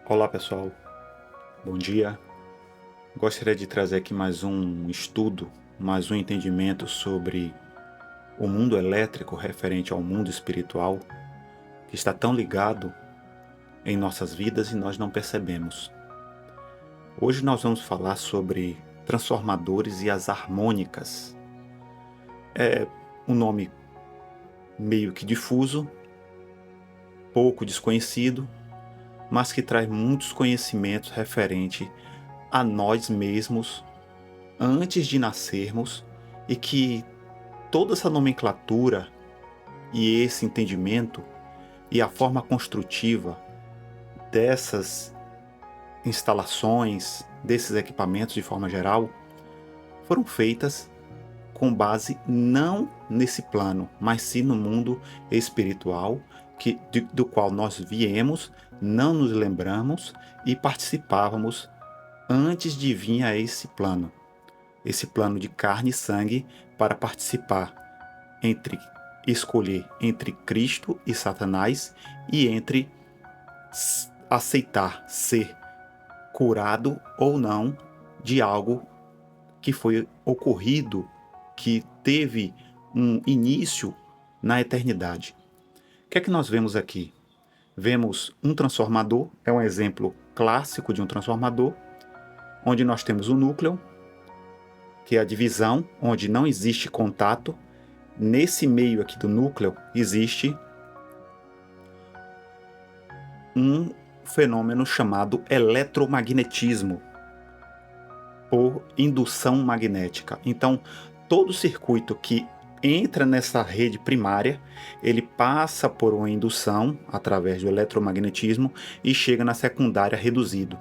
Olá pessoal, bom dia. Gostaria de trazer aqui mais um estudo, mais um entendimento sobre o mundo elétrico referente ao mundo espiritual, que está tão ligado em nossas vidas e nós não percebemos. Hoje nós vamos falar sobre transformadores e as harmônicas. É um nome meio que difuso, pouco desconhecido, mas que traz muitos conhecimentos referente a nós mesmos antes de nascermos, e que toda essa nomenclatura e esse entendimento e a forma construtiva dessas instalações, desses equipamentos de forma geral, foram feitas com base não nesse plano, mas sim no mundo espiritual do qual nós viemos, não nos lembramos e participávamos antes de vir a esse plano de carne e sangue, para participar, escolher entre Cristo e Satanás, e entre aceitar ser curado ou não de algo que foi ocorrido, que teve um início na eternidade. O que é que nós vemos aqui? Vemos um transformador, é um exemplo clássico de um transformador, onde nós temos o núcleo, que é a divisão, onde não existe contato. Nesse meio aqui do núcleo existe um fenômeno chamado eletromagnetismo, por indução magnética. Então, todo circuito que entra nessa rede primária, ele passa por uma indução através do eletromagnetismo e chega na secundária reduzido.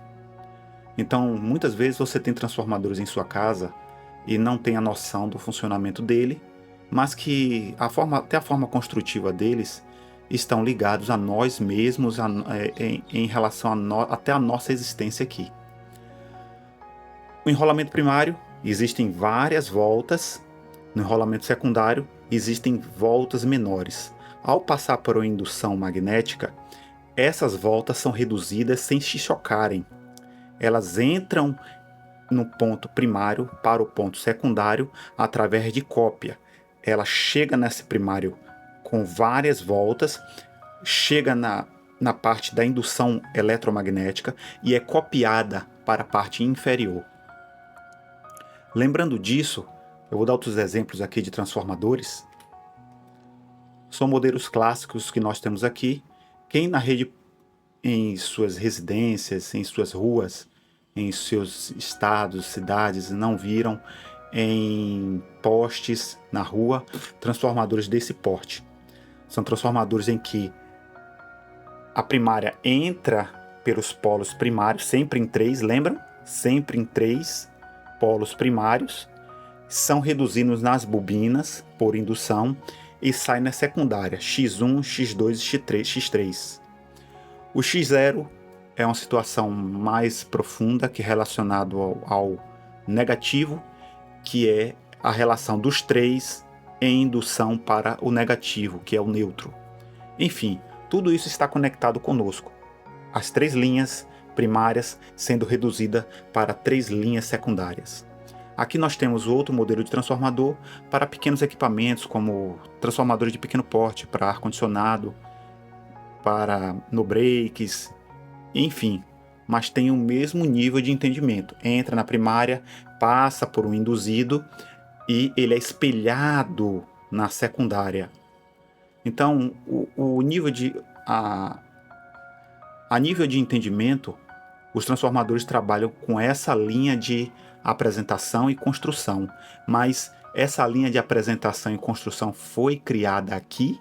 Então, muitas vezes você tem transformadores em sua casa e não tem a noção do funcionamento dele, mas que até a forma construtiva deles estão ligados a nós mesmos, em relação até a nossa existência aqui. O enrolamento primário, existem várias voltas. No enrolamento secundário, existem voltas menores. Ao passar por uma indução magnética, essas voltas são reduzidas sem se chocarem. Elas entram no ponto primário para o ponto secundário através de cópia. Ela chega nesse primário com várias voltas, chega na parte da indução eletromagnética e é copiada para a parte inferior. Lembrando disso, eu vou dar outros exemplos aqui de transformadores. São modelos clássicos que nós temos aqui. Quem na rede, em suas residências, em suas ruas, em seus estados, cidades, não viram em postes na rua transformadores desse porte? São transformadores em que a primária entra pelos polos primários, sempre em 3, lembram? Sempre em 3 polos primários, são reduzidos nas bobinas por indução e saem na secundária, X1, X2 e X3. O X0 é uma situação mais profunda, que é relacionado ao negativo, que é a relação dos 3 em indução para o negativo, que é o neutro. Enfim, tudo isso está conectado conosco. As 3 linhas primárias sendo reduzida para 3 linhas secundárias. Aqui nós temos outro modelo de transformador para pequenos equipamentos, como transformadores de pequeno porte, para ar-condicionado, para no-breaks, enfim, mas tem o mesmo nível de entendimento. Entra na primária, passa por um induzido e ele é espelhado na secundária. Então, o nível a nível de entendimento, os transformadores trabalham com essa linha de apresentação e construção, mas essa linha de apresentação e construção foi criada aqui?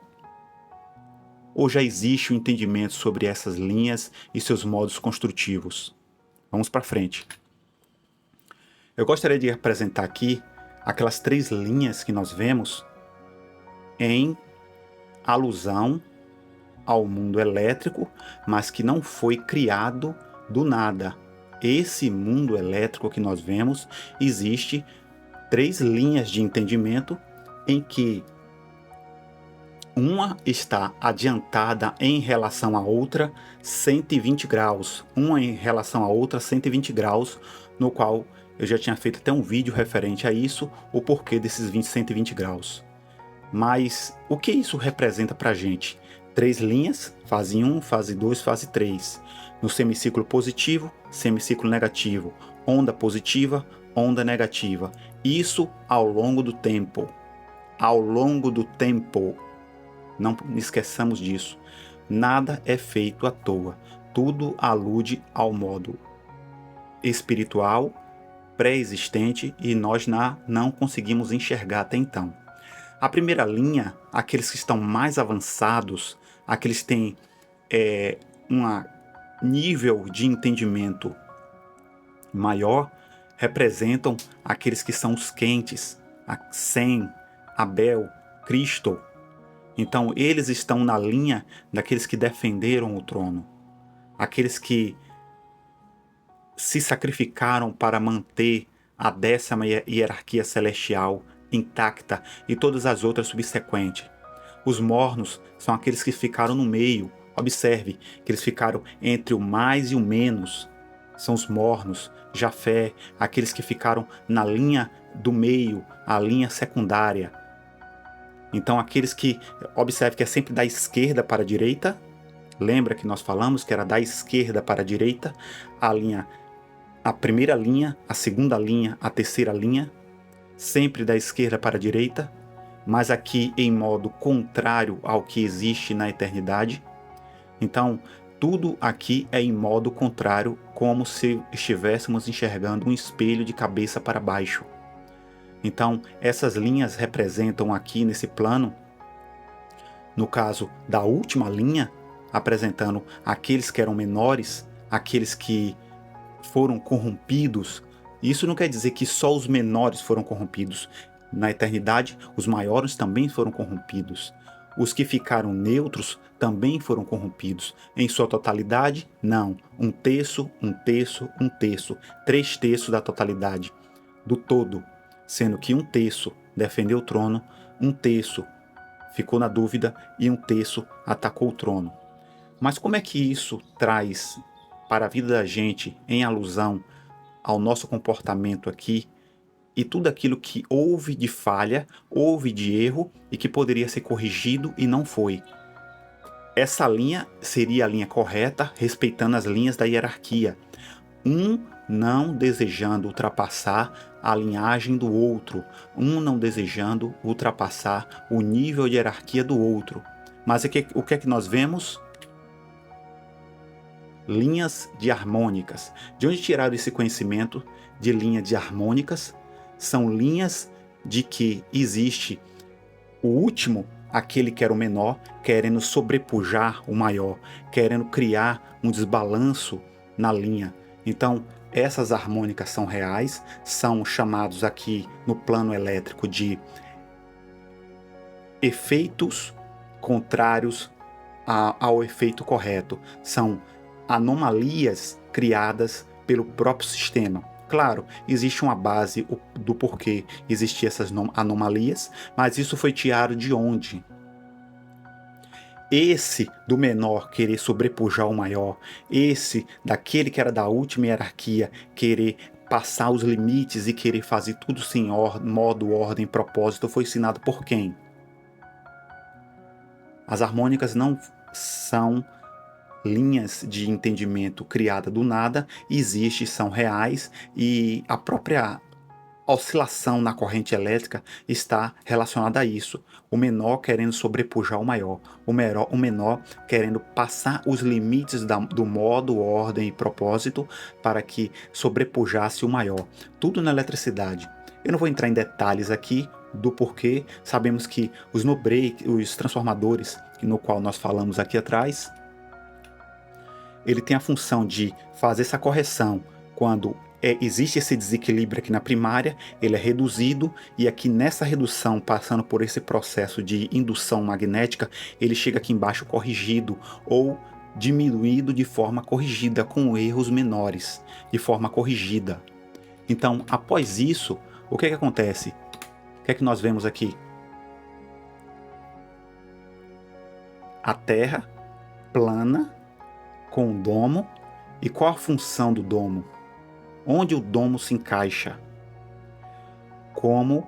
Ou já existe um entendimento sobre essas linhas e seus modos construtivos? Vamos para frente. Eu gostaria de apresentar aqui aquelas 3 linhas que nós vemos em alusão ao mundo elétrico, mas que não foi criado do nada. Esse mundo elétrico que nós vemos, existe 3 linhas de entendimento em que Uma está adiantada em relação à outra 120 graus, uma em relação à outra 120 graus, no qual eu já tinha feito até um vídeo referente a isso, o porquê desses 120 graus. Mas o que isso representa para a gente? 3 linhas, fase 1, fase 2, fase 3. No semiciclo positivo, semiciclo negativo, onda positiva, onda negativa. Isso ao longo do tempo. Ao longo do tempo. Não esqueçamos disso. Nada é feito à toa. Tudo alude ao modo espiritual, pré-existente, e nós não conseguimos enxergar até então. A primeira linha, aqueles que estão mais avançados, aqueles que têm um nível de entendimento maior, representam aqueles que são os quentes, Sem, Abel, Cristo. Então eles estão na linha daqueles que defenderam o trono, aqueles que se sacrificaram para manter a 10ª hierarquia celestial intacta e todas as outras subsequentes. Os mornos são aqueles que ficaram no meio. Observe que eles ficaram entre o mais e o menos. São os mornos. Jafé, aqueles que ficaram na linha do meio, a linha secundária. Então aqueles que, observe que é sempre da esquerda para a direita. Lembra que nós falamos que era da esquerda para a direita, a primeira linha, a segunda linha, a terceira linha, sempre da esquerda para a direita, mas aqui em modo contrário ao que existe na eternidade. Então, tudo aqui é em modo contrário, como se estivéssemos enxergando um espelho de cabeça para baixo. Então, essas linhas representam aqui nesse plano, no caso da última linha, apresentando aqueles que eram menores, aqueles que foram corrompidos. Isso não quer dizer que só os menores foram corrompidos. Na eternidade, os maiores também foram corrompidos. Os que ficaram neutros também foram corrompidos. Em sua totalidade, não. 1/3, 1/3, 1/3. 3/3 da totalidade do todo. Sendo que 1/3 defendeu o trono, 1/3 ficou na dúvida e 1/3 atacou o trono. Mas como é que isso traz para a vida da gente em alusão ao nosso comportamento aqui e tudo aquilo que houve de falha, houve de erro e que poderia ser corrigido e não foi? Essa linha seria a linha correta, respeitando as linhas da hierarquia. Um não desejando ultrapassar a linhagem do outro, um não desejando ultrapassar o nível de hierarquia do outro. Mas o que é que nós vemos? Linhas de harmônicas. De onde tiraram esse conhecimento de linha de harmônicas? São linhas de que existe o último, aquele que era o menor, querendo sobrepujar o maior, querendo criar um desbalanço na linha. Então, essas harmônicas são reais, são chamados aqui no plano elétrico de efeitos contrários ao efeito correto. São anomalias criadas pelo próprio sistema. Claro, existe uma base do porquê existiam essas anomalias, mas isso foi tirado de onde? Esse do menor querer sobrepujar o maior, esse daquele que era da última hierarquia querer passar os limites e querer fazer tudo sem modo, ordem, propósito, foi ensinado por quem? As harmônicas não são linhas de entendimento criadas do nada, existem, são reais, e a própria oscilação na corrente elétrica está relacionada a isso. O menor querendo sobrepujar o maior, o menor querendo passar os limites do modo, ordem e propósito para que sobrepujasse o maior. Tudo na eletricidade. Eu não vou entrar em detalhes aqui do porquê. Sabemos que os no-break, os transformadores, no qual nós falamos aqui atrás, ele tem a função de fazer essa correção quando existe esse desequilíbrio aqui na primária, ele é reduzido, e aqui nessa redução, passando por esse processo de indução magnética, ele chega aqui embaixo corrigido ou diminuído de forma corrigida, com erros menores, de forma corrigida. Então, após isso, o que acontece? O que é que nós vemos aqui? a Terra plana, com um domo. E qual a função do domo? Onde o domo se encaixa? Como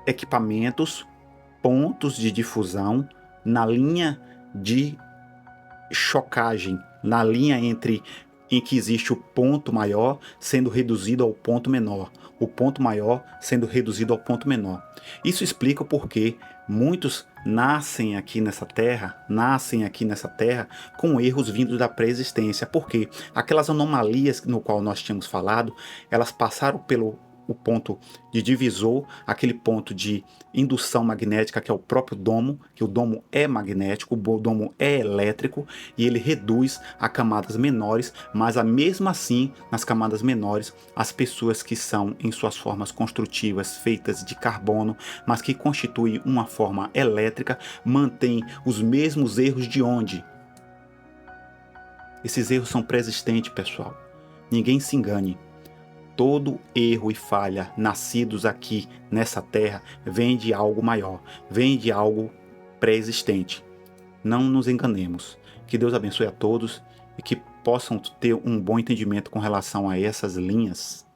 equipamentos, pontos de difusão na linha de chocagem, na linha em que existe o ponto maior sendo reduzido ao ponto menor, o ponto maior sendo reduzido ao ponto menor. Isso explica o porquê muitos nascem aqui nessa terra com erros vindos da pré-existência, porque aquelas anomalias no qual nós tínhamos falado, elas passaram pelo o ponto de divisor, aquele ponto de indução magnética que é o próprio domo, que o domo é magnético, o domo é elétrico e ele reduz a camadas menores, mas mesmo assim, nas camadas menores, as pessoas que são em suas formas construtivas feitas de carbono, mas que constituem uma forma elétrica, mantêm os mesmos erros de onde? Esses erros são pré-existentes, pessoal. Ninguém se engane. Todo erro e falha nascidos aqui nessa terra vem de algo maior, vem de algo pré-existente. Não nos enganemos. Que Deus abençoe a todos e que possam ter um bom entendimento com relação a essas linhas.